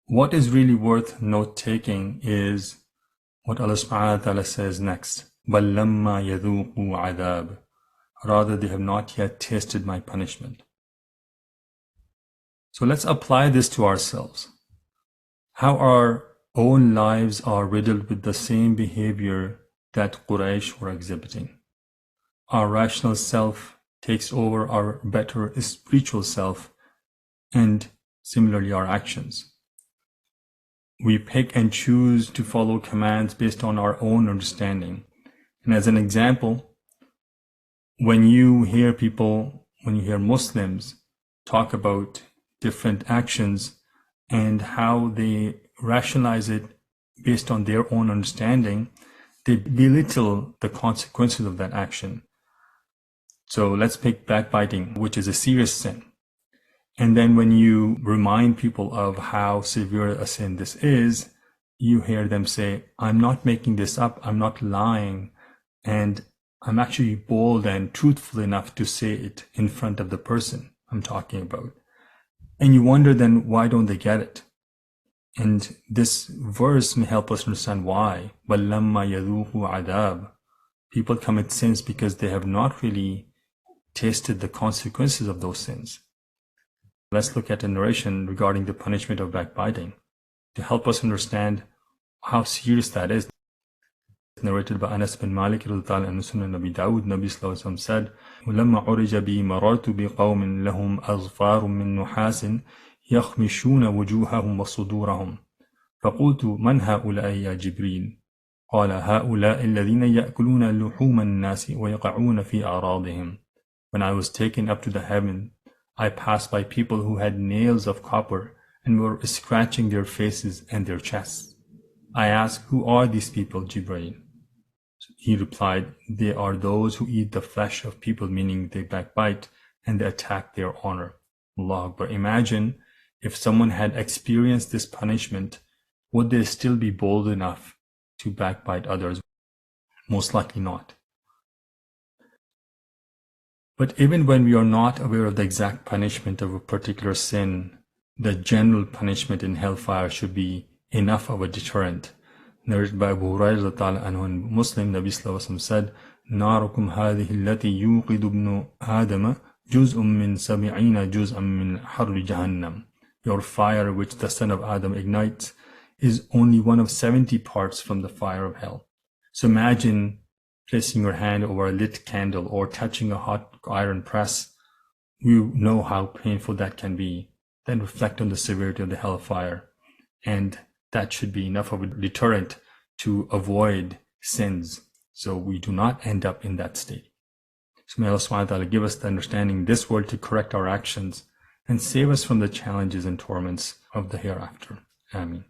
What is really worth note-taking is what Allah subhanahu wa ta'ala says next. بَلْ لَمَّا يَذُوقُوا عَذَابِ. Rather, they have not yet tasted my punishment. So let's apply this to ourselves. How our own lives are riddled with the same behavior that Quraysh were exhibiting. Our rational self takes over our better spiritual self, and similarly our actions. We pick and choose to follow commands based on our own understanding. And as an example, when you hear Muslims talk about different actions and how they rationalize it based on their own understanding, they belittle the consequences of that action. So let's pick backbiting, which is a serious sin. And then when you remind people of how severe a sin this is, you hear them say, I'm not making this up, I'm not lying, and I'm actually bold and truthful enough to say it in front of the person I'm talking about. And you wonder then, why don't they get it? And this verse may help us understand why. وَلَمَّا يَذُوقُوا عَذَابٍ. People commit sins because they have not really tasted the consequences of those sins. Let's look at a narration regarding the punishment of backbiting to help us understand how serious that is. Narrated by Anas bin Malik radhiyallahu anhu, Sunan Nabi Dawud, Nabi sallallahu alaihi wasallam said, وَلَمَّا عُرِجَ بِي مَرَرْتُ بِقَوْمٍ لَهُمْ أَظْفَارٌ مِّن نُحَاسٍ يَخْمِشُونَ وُجُوهَهُمْ وَصُدُورَهُمْ فَقُلْتُ مَنْ هَؤُلَاءِ يَا جِبْرِيلُ قَالَ هَؤُلَاءِ الَّذِينَ يَأْكُلُونَ لُحُومَ النَّاسِ وَيَقَعُونَ فِي أَعْرَاضِهِمْ. When I was taken up to the heaven, I passed by people who had nails of copper and were scratching their faces and their chests. I asked, who are these people, Jibreel? He replied, they are those who eat the flesh of people, meaning they backbite and they attack their honor. Allah Akbar. Imagine if someone had experienced this punishment, would they still be bold enough to backbite others? Most likely not. But even when we are not aware of the exact punishment of a particular sin, the general punishment in hellfire should be enough of a deterrent. Narrated by Abu Hurairah radhiyallahu anhu, and Muslim, Nabi sallallahu alaihi wasallam said, نَارُكُمْ هَذِهِ الَّتِي يُوقِدُ ابْنُ آدَمَ جُزْءٌ مِّن سَبْعِينَ جُزْءًا مِّن حَرِّ جَهَنَّمَ. Your fire which the son of Adam ignites is only one of 70 parts from the fire of hell. So imagine placing your hand over a lit candle or touching a hot iron press. You know how painful that can be. Then reflect on the severity of the hellfire, and that should be enough of a deterrent to avoid sins, so we do not end up in that state. So may Allah subhanahu wa ta'ala give us the understanding in this world to correct our actions and save us from the challenges and torments of the hereafter. Ameen.